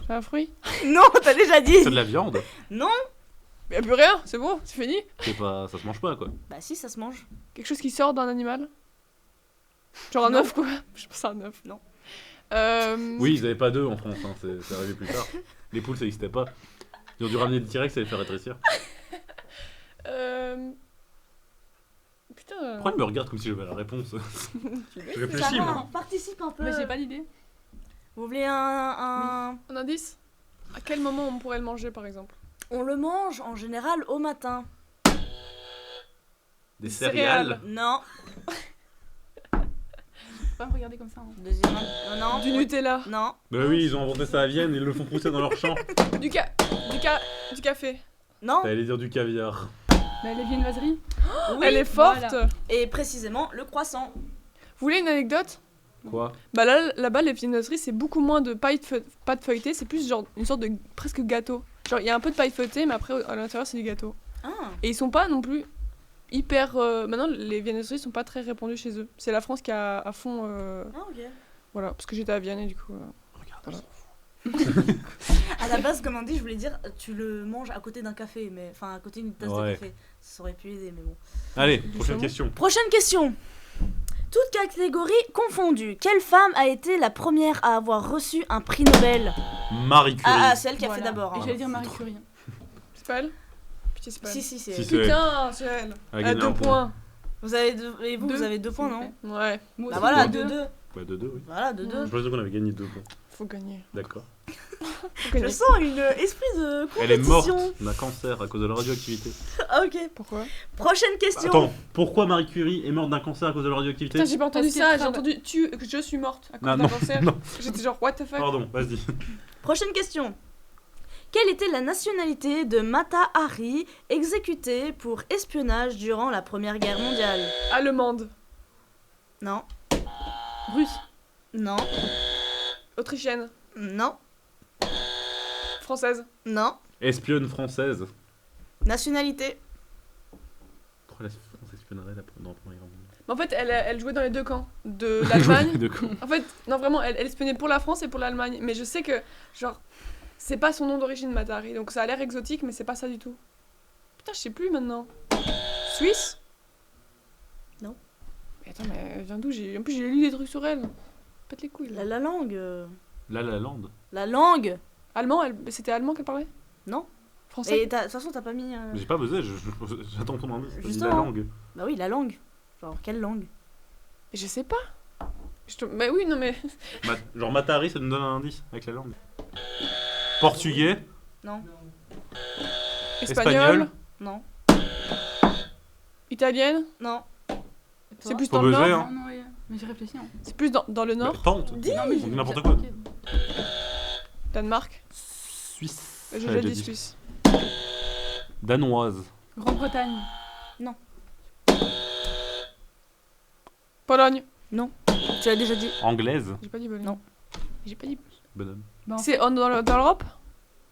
C'est un fruit? Non, t'as déjà dit. C'est de la viande. Non. Mais y'a plus rien, c'est bon, c'est fini. C'est pas, ça se mange pas quoi. Bah si, ça se mange. Quelque chose qui sort d'un animal? Genre un Non. œuf quoi? Je pense à un œuf. Non. Oui, ils avaient pas d'œufs en France, hein, c'est arrivé plus tard. Les poules ça existait pas. Ils ont dû ramener des T-Rex et les faire rétrécir. Putain. Pourquoi ils me regardent comme si j'avais la réponse? Je réfléchis Ça va, moi. participe un peu. Mais j'ai pas d'idée. Vous voulez un... Un indice? À quel moment on pourrait le manger par exemple? On le mange en général au matin. Des céréales. céréales. Non. Faut pas me regarder comme ça. Hein. Deuxième. Non. Du Nutella. Non. Bah oui, ils ont inventé ça à Vienne, ils le font pousser dans leur champ. Du café. Non. T'allais dire du caviar. Bah, les viennoiseries. Oui. Elle est forte. voilà. Et précisément le croissant. Vous voulez une anecdote? Quoi? Bah là-bas, les viennoiseries, c'est beaucoup moins de pâte feuilletée, c'est plus genre une sorte de presque gâteau. Genre, il y a un peu de pâte feuilletée, mais après, à l'intérieur, c'est du gâteau. Ah. Et ils sont pas non plus hyper... Maintenant, les viennoiseries sont pas très répandues chez eux. C'est la France qui a à fond... Ah, ok. Voilà, parce que j'étais à Vienne et du coup... Regarde. Voilà. À la base, comme on dit, je voulais dire, tu le manges à côté d'un café, mais enfin à côté d'une tasse Ouais. de café. Ça aurait pu aider, mais bon. Allez, prochaine Doucement. question. Prochaine question. Toute catégorie confondue, quelle femme a été la première à avoir reçu un prix Nobel ? Marie Curie. Ah, c'est elle qui a Voilà. fait d'abord. Et hein. j'allais dire Marie Curie. C'est pas elle? Putain, c'est pas elle. Si, c'est Si, elle. c'est elle. Putain, c'est elle. Elle a gagné 2 un points. Vous avez deux, et vous, Deux, vous avez 2 points, s'il non vous plaît. Ouais, Moi Bah aussi, voilà, deux. 2-2. Bah, de deux, oui. Voilà, 2-2. Je pensais qu'on avait gagné 2 points. faut gagner. D'accord. Faut Je gagner. sens une esprit de compétition. Elle est morte d'un cancer à cause de la radioactivité. Ah, ok. Pourquoi? Prochaine question. Attends, pourquoi Marie Curie est morte d'un cancer à cause de la radioactivité? Putain, j'ai pas entendu Parce qu'elle ça, j'ai travaille- entendu que je suis morte à cause Non, d'un non, cancer. non. J'étais genre, what the fuck? Pardon, vas-y. Prochaine question. Quelle était la nationalité de Mata Hari, exécutée pour espionnage durant la Première Guerre mondiale ? Allemande. Non. Russe. Non. Autrichienne. Non. Française. Non. Espionne française. Nationalité. Pourquoi la France espionnerait dans la Première Guerre mondiale? Mais en fait, elle jouait dans les deux camps. De l'Allemagne. De con. En fait, non, vraiment, elle espionnait pour la France et pour l'Allemagne. Mais je sais que, genre, c'est pas son nom d'origine, Matahari. Donc ça a l'air exotique, mais c'est pas ça du tout. Putain, je sais plus maintenant. Suisse? Non. Mais attends, mais elle vient d'où? En plus, j'ai lu des trucs sur elle. Pète les couilles. Là. La langue. La Lande. La langue. Allemand, c'était allemand qu'elle parlait? Non. Français? Et de toute façon, t'as pas mis. Mais j'ai pas buzzé, j'attends ton indice. T'as dit la Justement. langue. Bah oui, la langue. Genre, quelle langue ? Mais je sais pas. Mais oui, non mais... Genre Matahari, ça nous donne un indice avec la langue. Portugais, Non, Espagnol, non, italienne, non. c'est plus Faut dans le buzzer, nord. hein. Non, ouais. Mais j'ai réfléchi. Hein. C'est plus dans le nord. Tente. Dis. Non, mais On dit n'importe j'ai- quoi. ok. Danemark. Suisse. J'ai Ah, déjà j'ai dit dit. Suisse. Danoise. Grande-Bretagne. Pologne. Tu l'as déjà dit. Anglaise. J'ai pas dit Pologne. Non. J'ai pas dit. Bonhomme. Bah, en C'est fait, dans l'Europe?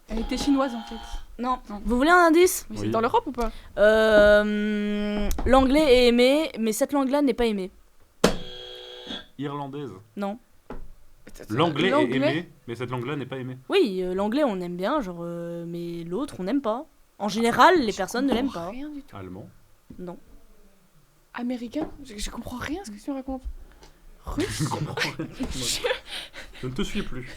elle était chinoise en fait. Non. Non. Vous voulez un indice? Oui, C'est Oui. dans l'Europe ou pas? L'anglais est aimé, mais cette langue-là n'est pas aimée. Irlandaise. Non. L'anglais est aimé, mais cette langue-là n'est pas aimée. Oui, l'anglais on aime bien, genre, mais l'autre on n'aime pas. En général, les personnes ne l'aiment pas. Rien du tout. Allemand. Non. Américain? Je comprends rien à ce que tu me racontes. Je Russe? ne comprends rien. Je ne te suis plus.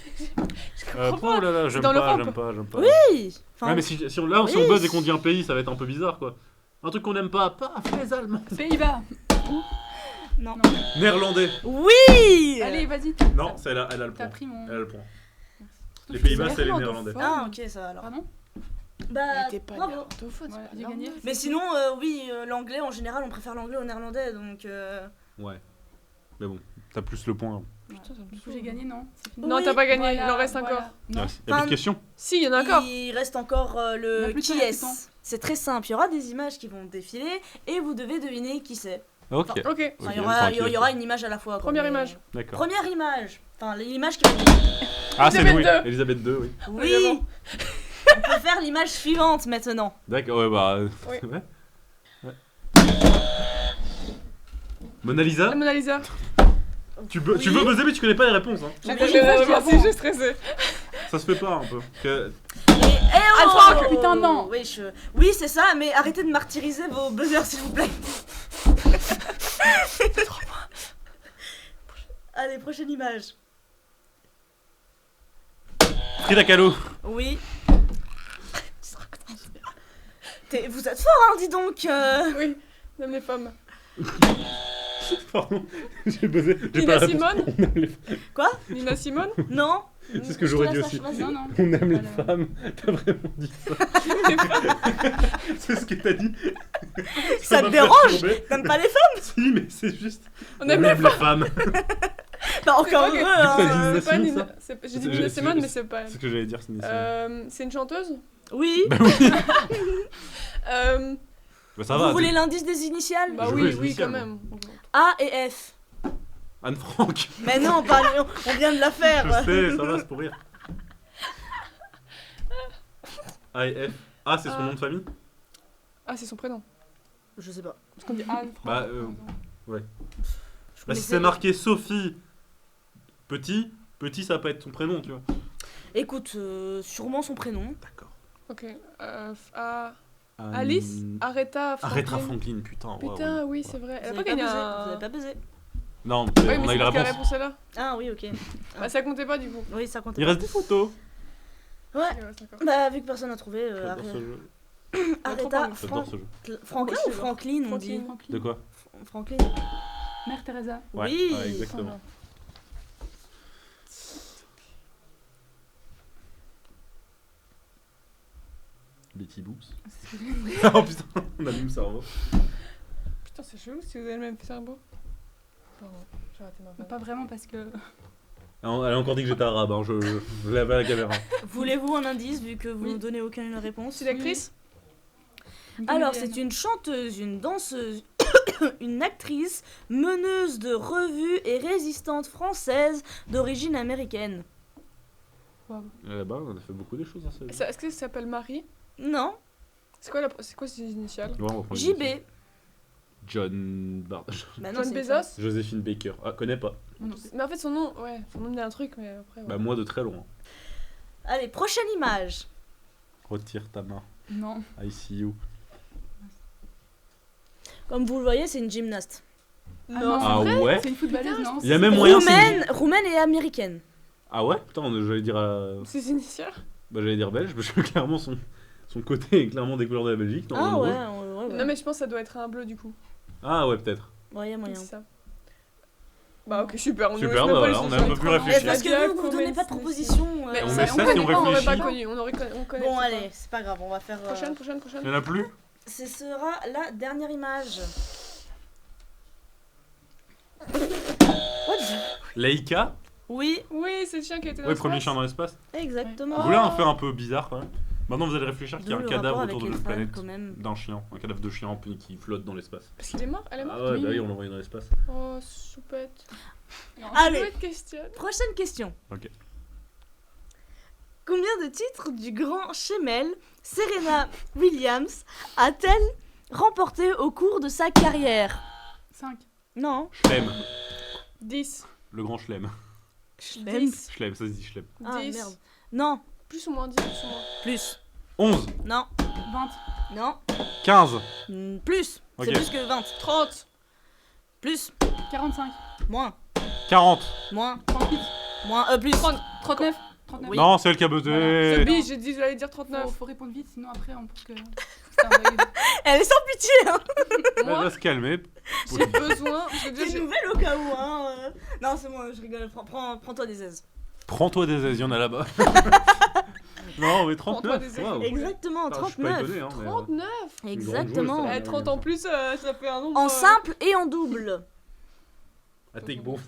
comprends Oh là là, C'est j'aime dans pas, l'Europe. j'aime pas, j'aime pas. Oui. Enfin, Ouais, mais si on, là, si on oui. buzz et qu'on dit un pays, ça va être un peu bizarre, quoi. Un truc qu'on n'aime pas, paf, les Allemands. Pays-Bas. non. Néerlandais. Oui. Allez, vas-y. Non, elle a le T'as point. pris mon. Elle a le point. Les Merci. Pays-Bas, c'est les Néerlandophone. Néerlandais. Ah ok, ça va alors. Pardon. Bah, Mais t'es pas bravo. néerlandophone, Voilà, c'est j'ai pas gagné. normal. Mais sinon, oui, l'anglais en général, on préfère l'anglais au néerlandais, donc. Ouais. Mais bon, t'as plus le point. Putain, ça me Du coup, saoule. j'ai gagné, non C'est fini. Non, Oui. t'as pas gagné, Voilà, il en reste voilà. encore. Non. Y'a plus de questions. Si, il y en a encore. Il reste encore Il y en a le plus qui de temps, est. C'est très simple. Il y aura des images qui vont défiler et vous devez deviner qui c'est. Ok. Ok. Enfin, Ok, il y aura, il y tranquille. aura une image à la fois. quoi, Première mais- image. D'accord. Première image. Enfin, l'image qui va Ah, c'est Elisabeth nous, oui. II. Elisabeth II, oui. Oui. Évidemment. On peut faire l'image suivante maintenant. D'accord, ouais, bah. Oui. Ouais. Ouais. Mona Lisa, La Mona Lisa. tu veux buzzer, mais tu connais pas les réponses. Hein. J'ai Oui, j'ai- moi, merci, j'ai stressé. Ça se fait pas un peu. Que- Anne Frank. Putain, non. Oui, c'est ça, mais arrêtez de martyriser vos buzzers, s'il vous plaît. Allez, prochaine image. Frida Kahlo. Oui. Vous êtes fort, hein, dis donc. Oui, même les femmes. Pardon, j'ai buzzé. J'ai Nina pas la réponse. Simone. On aime les- Nina Simone. Non. C'est ce que j'aurais dit Je te aussi. laisse, vas-y. Non, non. On aime les Voilà. femmes. T'as vraiment dit ça. C'est ce que t'as dit. Ça te m'a dérange perturbé. T'aimes pas les femmes? Si, mais c'est juste. On aime les les femmes. Bah, encore Ok. heureux, Ça dit hein. C'est pas Simone, Nina. ça J'ai dit C'est- Nina c'est- Simone, c'est- mais c'est pas C'est ce elle. que j'allais dire, c'est Nina Simone. C'est une chanteuse. Oui. Bah oui. Euh, Bah ça va. Vous voulez l'indice des initiales? Bah Je oui, veux les oui, quand initiales, même. A et F. Anne Frank. Mais non, on vient de la faire. Je sais, ça va, c'est pour rire. AF. Ah, c'est son nom de famille? Ah, c'est son prénom. Je sais pas. Parce qu'on dit Anne. Bah, Je Bah, si connaissais- c'est marqué Sophie petit, ça va pas être son prénom, tu vois. Écoute, sûrement son prénom. D'accord. Ok. Alice Aretha Franklin. Aretha Franklin, putain. ouais, Putain, ouais. oui, c'est vrai. Elle Vous a pas avez gagné buzzé, un. Vous avez pas buzzé. Non, Oui, on mais a eu c'est la parce qu'elle réponse. réponse est là. Ah oui, ok. Bah, ça comptait pas du coup. Oui, ça comptait Il pas. reste des photos. Ouais. Ok, ouais, d'accord. Bah, vu que personne n'a trouvé, J'adore ce jeu. Aretha J'adore ce jeu. Franklin Moi, ou je sais Franklin, on dit Franklin. De quoi? Franklin. Mère Teresa. Ouais, Oui. ouais, exactement. Betty Boops. C'est ce que j'ai- Oh putain, on a mis le cerveau. Putain, c'est chelou si vous avez le même cerveau. Pardon, j'ai raté ma vanne. Pas vraiment parce que. Elle a encore dit que j'étais arabe, hein, je l'avais à la caméra. Voulez-vous un indice vu que vous Oui. ne donnez aucune réponse? C'est l'actrice. Une Alors, comédienne. c'est une chanteuse, une danseuse, une actrice, meneuse de revue et résistante française d'origine américaine. Là-bas, on a fait beaucoup des choses dans sa vie. Est-ce que ça s'appelle Marie? Non, C'est quoi ses initiales? Ouais, on reprend les JB. initiales. John Bar... Bah non, John c'est une Bezos? Joséphine Baker. Ah, connais pas. Non, non. Mais en fait, son nom me dit un truc, mais après. Ouais. Bah moi de très loin. femme. Allez, prochaine image. Retire ta main. Non. I see you. Comme vous le voyez, c'est une gymnaste. Non, Ah ouais? C'est une footballeuse, Putain, je non pensais- Il y a même moyen c'est une- Roumaine et américaine. Ah ouais? Putain, j'allais dire Ses initiales? bah j'allais dire belge parce que clairement son côté est clairement des couleurs de la Belgique. non, Ah en ouais, gros. ouais. Non, mais je pense que ça doit être un bleu du coup. Ah ouais, peut-être. Ouais, y a moyen. C'est ça. Bah ok, super. Super, nous, bah laisse voilà, pas on a les un peu plus autres. réfléchi. Parce Nadia, que vous Comet, donnez pas de Sneezy. proposition. Mais on ça, met ça, si on connaît pas, on aurait réfléchit. pas connu. On connaît. Bon, c'est allez, c'est pas grave, on va faire. pas. Prochaine. Il y en a plus? Ce sera la dernière image. What the- Laika? Oui, Oui, c'est le chien qui a été dans Oui, l'espace. premier chien dans l'espace. exactement. Vous voulez un fait un peu bizarre quand même? Maintenant vous allez réfléchir qu'il y a D'où un le cadavre rapport autour de avec notre les fans, planète quand même. d'un chien, un cadavre de chien qui flotte dans l'espace. Parce qu'il est mort. Elle est morte. Ah ouais, Oui. bah oui, on l'a envoyé dans l'espace. Oh, soupette. Allez. Nouvelle question. Prochaine question. Ok. Combien de titres du grand Chemel Serena Williams a-t-elle remporté au cours de sa carrière? 5. Non. Schlem. 10. Le grand Schlem. Schlem. 10. Schlem, ça se dit Schlem. Ah 10. merde. Non. Plus ou moins 10, plus ou moins. Plus. 11. Non. 20. Non. 15. Plus. Ok. C'est plus que 20. 30. Plus. 45. Moins. 40. Moins. 38. Moins. Plus. 39. 39. Oui. Non, c'est elle qui a C'est buzzé. bi, j'ai dit, j'allais dire 39. Faut répondre vite, sinon après on pense que. c'est un bug. Elle est sans pitié, hein. Elle Moi, va se calmer. j'ai besoin. Parce que déjà, C'est j'ai- une nouvelle au cas où, hein. Non, c'est moi, je rigole. Prends-toi des aises. Prends-toi des aises, il y en a là-bas. Non, mais Prends-toi 39. des aises. Waouh. Exactement, Enfin, je suis pas 39. étonné, hein, mais, 39. Exactement. joueuse, Eh, 30 en plus, ça fait un nombre. En simple et en double. Ah, t'es bon.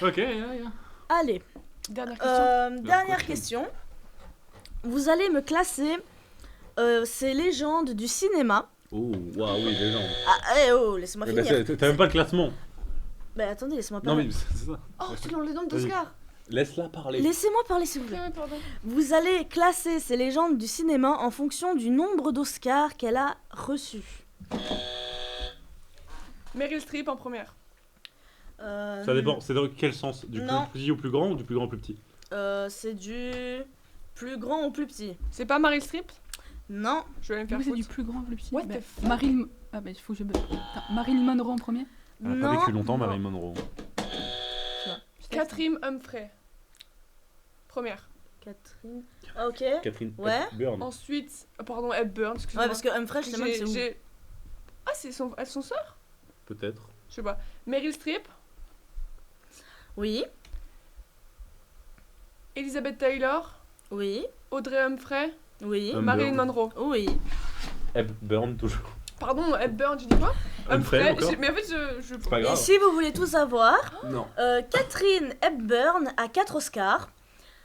Ok, Allez, Dernière question. dernière prochaine. question. Vous allez me classer ces légendes du cinéma. Oh, waouh, oui, les gens. Ah, oh, laissez-moi Eh ben, finir. t'as même pas le classement. Bah attendez, laissez-moi Non, parler. mais c'est ça. Oh, selon le nombre Vas-y. d'Oscars. Laisse-la parler. Laissez-moi parler s'il vous Oui, plaît. oui, pardon. Vous allez classer ces légendes du cinéma en fonction du nombre d'Oscars qu'elle a reçus. Meryl Streep en première. Ça dépend, c'est dans quel sens? Du Non. plus petit au plus grand ou du plus grand au plus petit? C'est du plus grand au plus petit. C'est pas Meryl Streep? Non. Je vais aller me Du faire coup, c'est du foutre. plus grand au plus petit. What Bah, the fuck? Marilyn. Ah, bah, il faut que je. Putain, Marilyn Monroe en premier. Elle a non. pas vécu longtemps, Marilyn Monroe. Catherine Humphrey. Première. Catherine. Ah, ok. Catherine Ouais. Hepburn. Ensuite, pardon, Hepburn, excuse-moi. Ouais, parce que Humphrey, je sais même c'est où. Ah, elles sont sœurs? Peut-être. Je sais pas. Meryl Streep, Oui. Elizabeth Taylor, Oui. Audrey Humphrey, Oui. Humphrey. Marilyn Monroe. Oui. Hepburn, toujours. Pardon, Hepburn, tu dis quoi? Humphrey, encore. Mais en fait, je... C'est pas Et grave. si vous voulez tout savoir, Non. Catherine Hepburn a 4 Oscars.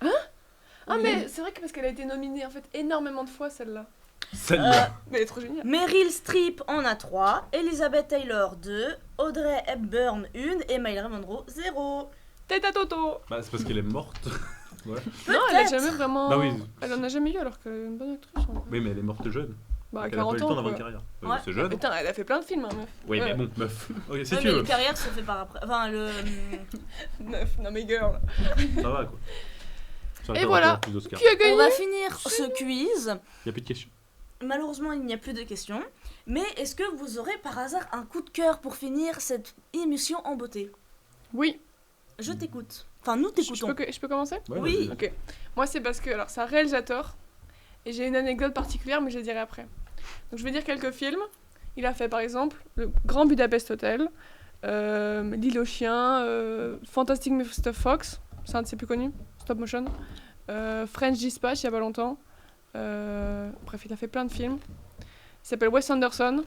Ah, Oui. mais c'est vrai que parce qu'elle a été nominée en fait énormément de fois celle-là. Celle-là. Mais elle est trop géniale. Meryl Streep en a 3, Elizabeth Taylor 2, Audrey Hepburn 1 et Marilyn Monroe 0. Tête à Toto. Bah, c'est parce qu'elle est morte. Ouais. Non, elle a jamais vraiment. Bah oui. Elle en a jamais eu alors qu'elle est une bonne actrice. En vrai. Oui, mais elle est morte jeune. Bah, à Elle a pas eu 40 le temps ans. d'avoir une Quoi. carrière. Ouais. C'est jeune. Putain, elle a fait plein de films, hein, meuf. Oui, Ouais. mais bon, meuf. Ok, si Ouais, tu mais veux. les carrières se fait par après. Enfin, le. Meuf, non mais girl. Ça va, quoi. Ça va Et faire voilà. encore plus d'Oscars. Qui a gagné? On va finir ce quiz. Y a plus de questions. Malheureusement, il n'y a plus de questions. Mais est-ce que vous aurez par hasard un coup de cœur pour finir cette émission en beauté? Oui. Je t'écoute. Enfin, nous Je t'écoutons. je peux commencer? Ouais, Oui. vas-y. Ok. Moi, c'est parce que alors c'est un réalisateur et j'ai une anecdote particulière, mais je la dirai après. Donc, je vais dire quelques films. Il a fait par exemple le Grand Budapest Hotel, L'île aux chiens, Fantastic Mr. Fox, c'est un de ses plus connus, stop motion, French Dispatch il y a pas longtemps. Bref, il a fait plein de films. Il s'appelle Wes Anderson.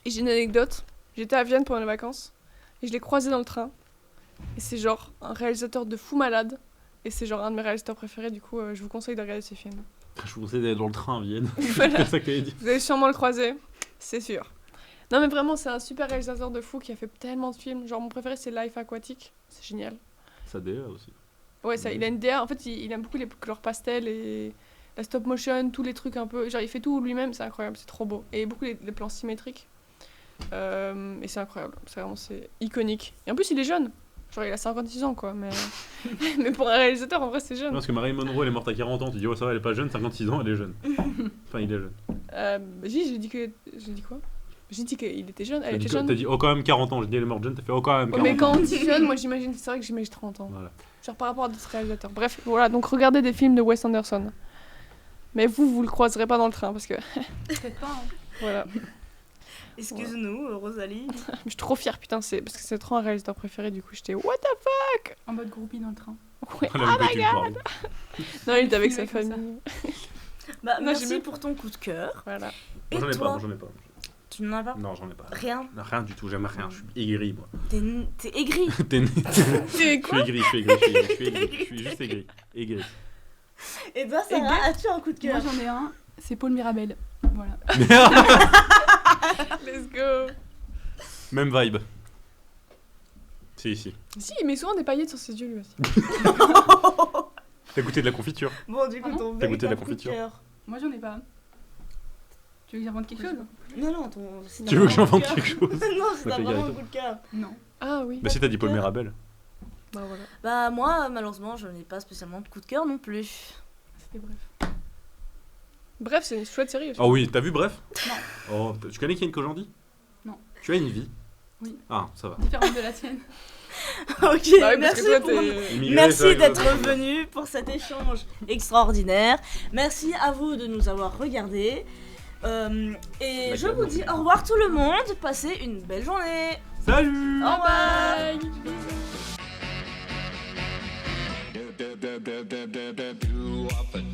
Et j'ai une anecdote. J'étais à Vienne pendant les vacances et je l'ai croisé dans le train. Et c'est genre un réalisateur de fou malade. Et c'est genre un de mes réalisateurs préférés, du coup, je vous conseille de regarder ces films. Je vous conseille d'aller dans le train à Vienne. Voilà. C'est ça que t'avais dit. Vous allez sûrement le croiser, c'est sûr. Non mais vraiment, c'est un super réalisateur de fou qui a fait tellement de films. Genre mon préféré c'est Life Aquatic, c'est génial. Ça DA aussi. Ouais, ça, il a une DA, en fait il aime beaucoup les couleurs pastel et la stop motion, tous les trucs un peu... Genre il fait tout lui-même, c'est incroyable, c'est trop beau. Et beaucoup les plans symétriques. Et c'est incroyable, c'est iconique. Et en plus il est jeune, genre il a 56 ans quoi, mais, mais pour un réalisateur en vrai c'est jeune. Parce que Marilyn Monroe, elle est morte à 40 ans. Tu dis, ouais, ça va, elle est pas jeune, 56 ans, elle est jeune. Enfin, il est jeune. J'ai dit quoi? J'ai dit qu'il était jeune, elle était jeune. T'as dit, oh, quand même 40 ans. J'ai dit, elle est morte jeune. T'as fait, oh, quand même Ouais, 40 mais quand ans. on dit jeune, moi j'imagine, c'est vrai que j'imagine 30 ans. Voilà. Genre par rapport à d'autres réalisateurs. Bref, voilà, donc regardez des films de Wes Anderson. Mais vous le croiserez pas dans le train parce que Peut-être pas. Hein. voilà. Excuse-nous, Rosalie. Je suis trop fière, putain, parce que c'est trop un réalisateur préféré, du coup j'étais what the fuck. En mode groupie dans le train. Ouais. Elle aime que tu lui parles. Non, il était avec sa Comme ça. famille. Bah, Non, merci j'ai pour ton coup de cœur. Voilà. Et Moi, toi, j'en ai pas. tu n'en as pas? Non, j'en ai pas. Rien. Rien du tout, j'aime rien. Je suis aigri, moi. T'es aigri. T'es né. C'est Je suis aigri, je suis aigri, je suis aigri, je suis aigri. Je suis juste aigri. Aigri. Et toi, Sarah, as-tu un coup de Moi cœur? j'en ai un, c'est Paul Mirabel. Voilà. Let's go. Même vibe. Si. Si, il met souvent des paillettes sur ses yeux lui aussi. T'as goûté de la confiture? Bon, du coup, Ah ton T'as goûté de la véritable coup de confiture? cœur. Moi j'en ai pas. Tu veux que j'invente quelque chose? Non, si Tu t'as veux que vraiment j'invente un coup de quelque cœur. chose? Non, si Ça t'as fait vraiment un gaffe. coup de cœur. Non. Ah oui. Bah si t'as dit Paul Mirabel. Bah voilà. Bah, moi, malheureusement, je n'ai pas spécialement de coup de cœur non plus. C'était bref. Bref, c'est une chouette série aussi. Oh oui, t'as vu Bref? Non. Oh, tu connais Kian Kojandi? Non. Tu as une vie? Oui. Ah, ça va. Différente de la tienne. Ok, Bah oui, parce merci que toi, pour... t'es... Immigré, Merci c'est vrai d'être que- venu pour cet échange extraordinaire. Merci à vous de nous avoir regardés. Et je vous dis au revoir tout le monde. Passez une belle journée. Salut! Au revoir. Bye. Do up and